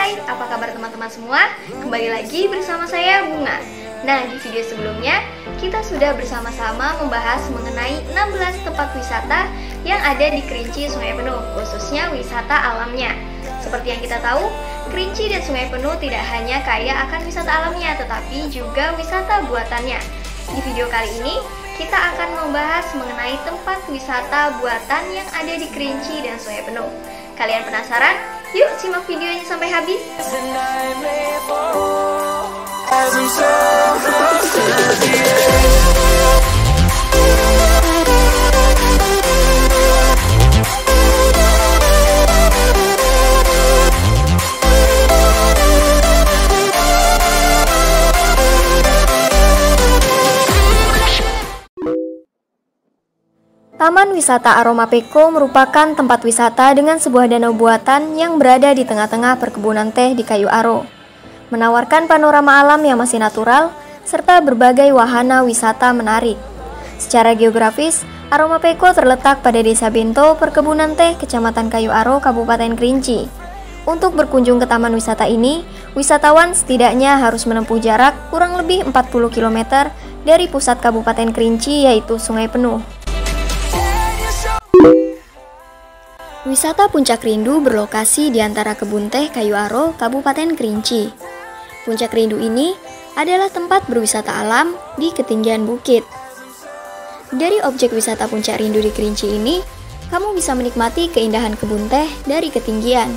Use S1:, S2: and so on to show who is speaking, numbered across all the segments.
S1: Hai, apa kabar teman-teman semua? Kembali lagi bersama saya Bunga. Nah, di video sebelumnya kita sudah bersama-sama membahas mengenai 16 tempat wisata yang ada di Kerinci Sungai Penuh, khususnya wisata alamnya. Seperti yang kita tahu, Kerinci dan Sungai Penuh tidak hanya kaya akan wisata alamnya, tetapi juga wisata buatannya. Di video kali ini, kita akan membahas mengenai tempat wisata buatan yang ada di Kerinci dan Sungai Penuh. Kalian penasaran? Yuk simak videonya sampai habis. Taman Wisata Aroma Peko merupakan tempat wisata dengan sebuah danau buatan yang berada di tengah-tengah perkebunan teh di Kayu Aro. Menawarkan panorama alam yang masih natural, serta berbagai wahana wisata menarik. Secara geografis, Aroma Peko terletak pada Desa Bento, Perkebunan Teh, Kecamatan Kayu Aro, Kabupaten Kerinci. Untuk berkunjung ke taman wisata ini, wisatawan setidaknya harus menempuh jarak kurang lebih 40 km dari pusat Kabupaten Kerinci, yaitu Sungai Penuh. Wisata Puncak Rindu berlokasi di antara Kebun Teh Kayu Aro, Kabupaten Kerinci. Puncak Rindu ini adalah tempat berwisata alam di ketinggian bukit. Dari objek wisata Puncak Rindu di Kerinci ini, kamu bisa menikmati keindahan kebun teh dari ketinggian.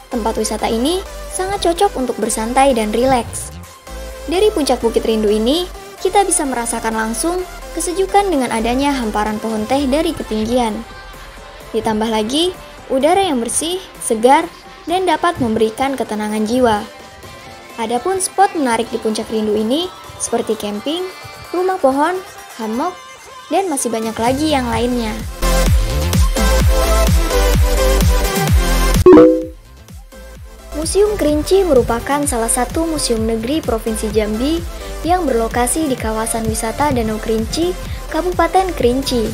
S1: Tempat wisata ini sangat cocok untuk bersantai dan rileks. Dari Puncak Bukit Rindu ini, kita bisa merasakan langsung kesejukan dengan adanya hamparan pohon teh dari ketinggian. Ditambah lagi, udara yang bersih, segar, dan dapat memberikan ketenangan jiwa. Adapun spot menarik di Puncak Rindu ini, seperti camping, rumah pohon, hammock, dan masih banyak lagi yang lainnya. Museum Kerinci merupakan salah satu museum negeri Provinsi Jambi yang berlokasi di kawasan wisata Danau Kerinci, Kabupaten Kerinci.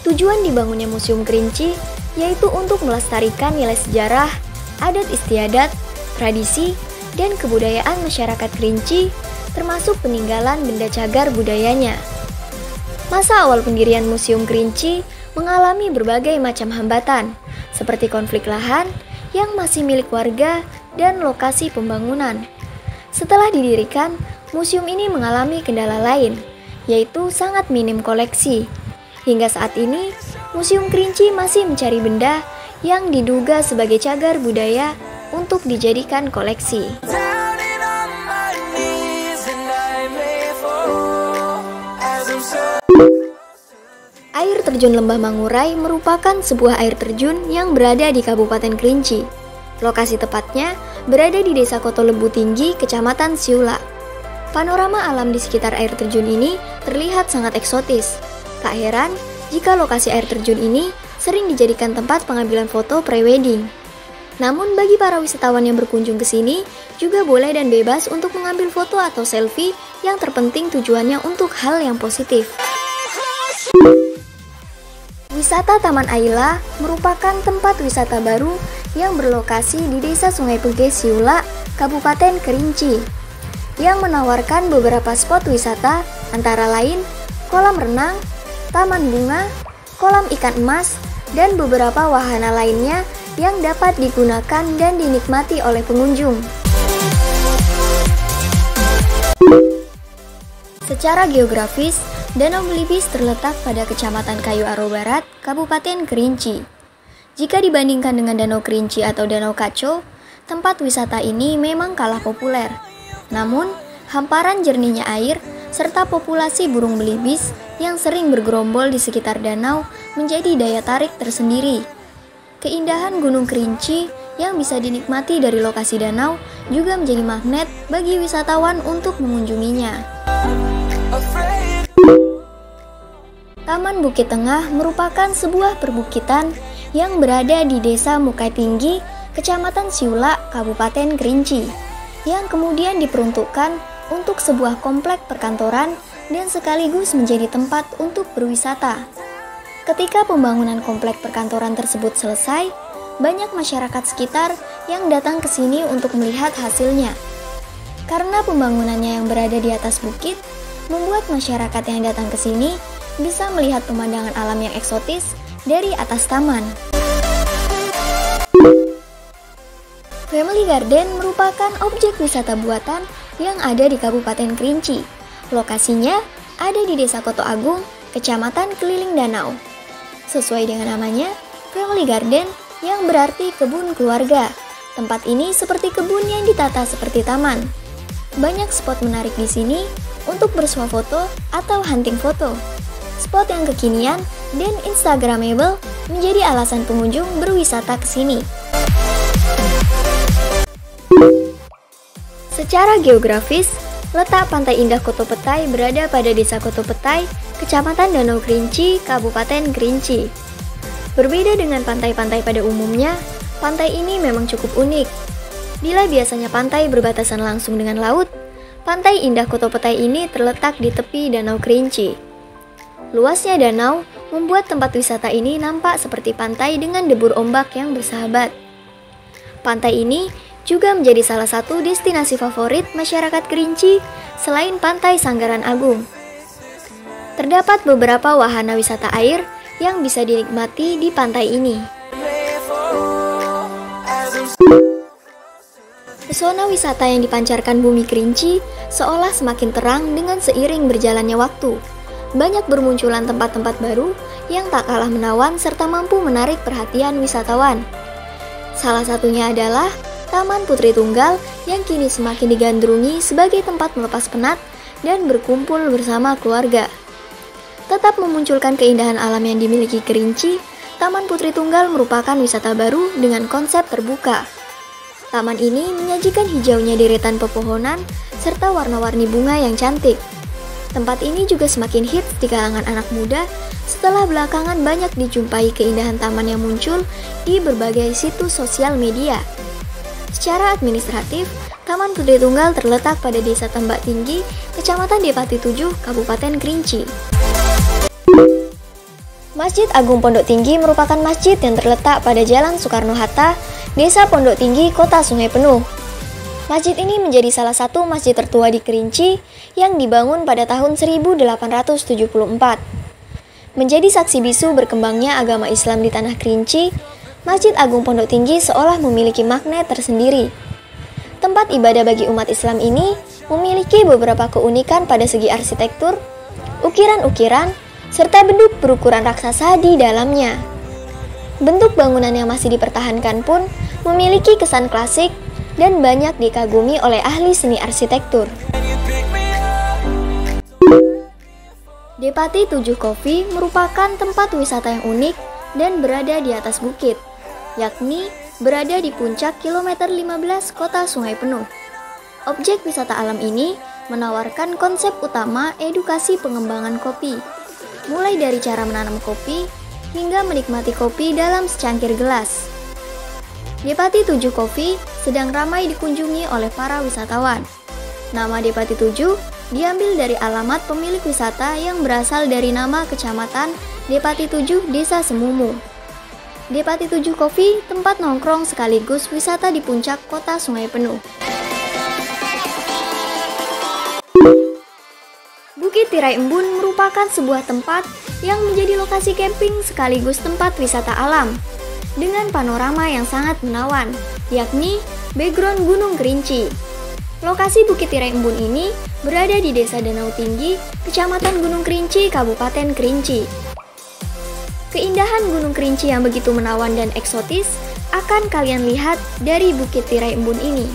S1: Tujuan dibangunnya Museum Kerinci yaitu untuk melestarikan nilai sejarah, adat istiadat, tradisi, dan kebudayaan masyarakat Kerinci, termasuk peninggalan benda cagar budayanya. Masa awal pendirian Museum Kerinci mengalami berbagai macam hambatan, seperti konflik lahan yang masih milik warga dan lokasi pembangunan. Setelah didirikan, museum ini mengalami kendala lain, yaitu sangat minim koleksi. Hingga saat ini, Museum Kerinci masih mencari benda yang diduga sebagai cagar budaya untuk dijadikan koleksi. Air terjun Lembah Mangurai merupakan sebuah air terjun yang berada di Kabupaten Kerinci. Lokasi tepatnya berada di Desa Koto Lembu Tinggi, Kecamatan Siula. Panorama alam di sekitar air terjun ini terlihat sangat eksotis. Tak heran jika lokasi air terjun ini sering dijadikan tempat pengambilan foto pre-wedding. Namun bagi para wisatawan yang berkunjung ke sini juga boleh dan bebas untuk mengambil foto atau selfie, yang terpenting tujuannya untuk hal yang positif. Wisata Taman Aila merupakan tempat wisata baru yang berlokasi di Desa Sungai Pege Siula, Kabupaten Kerinci, yang menawarkan beberapa spot wisata antara lain kolam renang, taman bunga, kolam ikan emas, dan beberapa wahana lainnya yang dapat digunakan dan dinikmati oleh pengunjung. Secara geografis, Danau Belibis terletak pada Kecamatan Kayu Aro Barat, Kabupaten Kerinci. Jika dibandingkan dengan Danau Kerinci atau Danau Kaco, tempat wisata ini memang kalah populer. Namun, hamparan jernihnya air serta populasi burung belibis yang sering bergerombol di sekitar danau menjadi daya tarik tersendiri. Keindahan Gunung Kerinci yang bisa dinikmati dari lokasi danau juga menjadi magnet bagi wisatawan untuk mengunjunginya. Taman Bukit Tengah merupakan sebuah perbukitan yang berada di Desa Mukai Tinggi, Kecamatan Siula, Kabupaten Kerinci, yang kemudian diperuntukkan untuk sebuah komplek perkantoran dan sekaligus menjadi tempat untuk berwisata. Ketika pembangunan komplek perkantoran tersebut selesai, banyak masyarakat sekitar yang datang ke sini untuk melihat hasilnya. Karena pembangunannya yang berada di atas bukit, membuat masyarakat yang datang ke sini bisa melihat pemandangan alam yang eksotis dari atas taman. Family Garden merupakan objek wisata buatan yang ada di Kabupaten Kerinci. Lokasinya ada di Desa Koto Agung, Kecamatan Keliling Danau. Sesuai dengan namanya, Family Garden yang berarti kebun keluarga. Tempat ini seperti kebun yang ditata seperti taman. Banyak spot menarik di sini untuk bersuah foto atau hunting foto. Spot yang kekinian dan instagramable menjadi alasan pengunjung berwisata ke sini. Secara geografis, letak Pantai Indah Koto Petai berada pada Desa Koto Petai, Kecamatan Danau Kerinci, Kabupaten Kerinci. Berbeda dengan pantai-pantai pada umumnya, pantai ini memang cukup unik. Bila biasanya pantai berbatasan langsung dengan laut, Pantai Indah Koto Petai ini terletak di tepi Danau Kerinci. Luasnya danau membuat tempat wisata ini nampak seperti pantai dengan debur ombak yang bersahabat. Pantai ini juga menjadi salah satu destinasi favorit masyarakat Kerinci selain Pantai Sanggaran Agung. Terdapat beberapa wahana wisata air yang bisa dinikmati di pantai ini. Pesona wisata yang dipancarkan bumi Kerinci seolah semakin terang dengan seiring berjalannya waktu. Banyak bermunculan tempat-tempat baru yang tak kalah menawan serta mampu menarik perhatian wisatawan. Salah satunya adalah Taman Putri Tunggal yang kini semakin digandrungi sebagai tempat melepas penat dan berkumpul bersama keluarga. Tetap memunculkan keindahan alam yang dimiliki Kerinci, Taman Putri Tunggal merupakan wisata baru dengan konsep terbuka. Taman ini menyajikan hijaunya deretan pepohonan serta warna-warni bunga yang cantik. Tempat ini juga semakin hits di kalangan anak muda setelah belakangan banyak dijumpai keindahan taman yang muncul di berbagai situs sosial media. Secara administratif, Taman Putri Tunggal terletak pada Desa Tambak Tinggi, Kecamatan Depati 7, Kabupaten Kerinci. Masjid Agung Pondok Tinggi merupakan masjid yang terletak pada Jalan Soekarno-Hatta, Desa Pondok Tinggi, Kota Sungai Penuh. Masjid ini menjadi salah satu masjid tertua di Kerinci yang dibangun pada tahun 1874. Menjadi saksi bisu berkembangnya agama Islam di tanah Kerinci, Masjid Agung Pondok Tinggi seolah memiliki magnet tersendiri. Tempat ibadah bagi umat Islam ini memiliki beberapa keunikan pada segi arsitektur, ukiran-ukiran, serta beduk berukuran raksasa di dalamnya. Bentuk bangunan yang masih dipertahankan pun memiliki kesan klasik dan banyak dikagumi oleh ahli seni arsitektur. Depati 7 Coffee merupakan tempat wisata yang unik dan berada di atas bukit, yakni berada di puncak kilometer 15 Kota Sungai Penuh. Objek wisata alam ini menawarkan konsep utama edukasi pengembangan kopi, mulai dari cara menanam kopi hingga menikmati kopi dalam secangkir gelas. Depati 7 Coffee sedang ramai dikunjungi oleh para wisatawan. Nama Depati 7 diambil dari alamat pemilik wisata yang berasal dari nama kecamatan Depati 7 Desa Semumu. Depati 7 Coffee tempat nongkrong sekaligus wisata di puncak Kota Sungai Penuh. Bukit Tirai Embun merupakan sebuah tempat yang menjadi lokasi camping sekaligus tempat wisata alam dengan panorama yang sangat menawan, yakni background Gunung Kerinci. Lokasi Bukit Tirai Embun ini berada di Desa Danau Tinggi, Kecamatan Gunung Kerinci, Kabupaten Kerinci. Keindahan Gunung Kerinci yang begitu menawan dan eksotis akan kalian lihat dari Bukit Tirai Embun ini.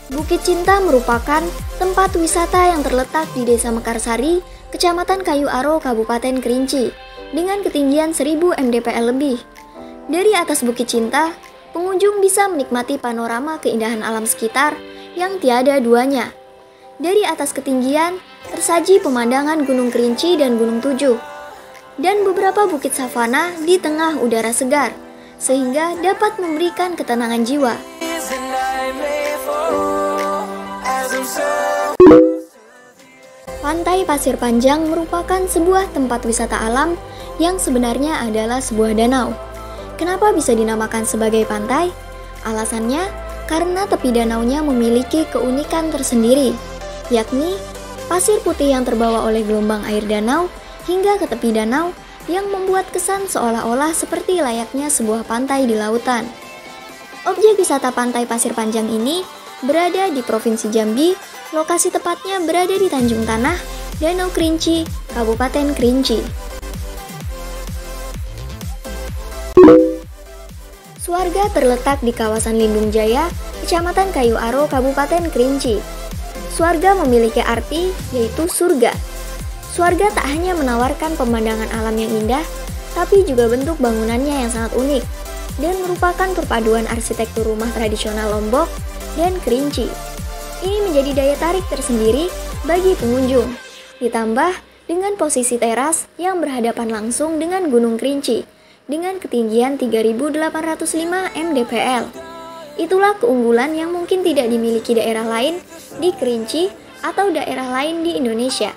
S1: Bukit Cinta merupakan tempat wisata yang terletak di Desa Mekarsari, Kecamatan Kayu Aro, Kabupaten Kerinci, dengan ketinggian 1000 mdpl lebih. Dari atas Bukit Cinta, pengunjung bisa menikmati panorama keindahan alam sekitar yang tiada duanya. Dari atas ketinggian, tersaji pemandangan Gunung Kerinci dan Gunung Tujuh, dan beberapa bukit savana di tengah udara segar, sehingga dapat memberikan ketenangan jiwa. Pantai Pasir Panjang merupakan sebuah tempat wisata alam yang sebenarnya adalah sebuah danau. Kenapa bisa dinamakan sebagai pantai? Alasannya karena tepi danaunya memiliki keunikan tersendiri, yakni pasir putih yang terbawa oleh gelombang air danau hingga ke tepi danau yang membuat kesan seolah-olah seperti layaknya sebuah pantai di lautan. Objek wisata Pantai Pasir Panjang ini berada di Provinsi Jambi, lokasi tepatnya berada di Tanjung Tanah, Danau Kerinci, Kabupaten Kerinci. Suarga terletak di kawasan Lindung Jaya, Kecamatan Kayu Aro, Kabupaten Kerinci. Suarga memiliki arti yaitu surga. Suarga tak hanya menawarkan pemandangan alam yang indah, tapi juga bentuk bangunannya yang sangat unik dan merupakan perpaduan arsitektur rumah tradisional Lombok dan Kerinci. Ini menjadi daya tarik tersendiri bagi pengunjung. Ditambah dengan posisi teras yang berhadapan langsung dengan Gunung Kerinci dengan ketinggian 3.805 mdpl. Itulah keunggulan yang mungkin tidak dimiliki daerah lain di Kerinci atau daerah lain di Indonesia.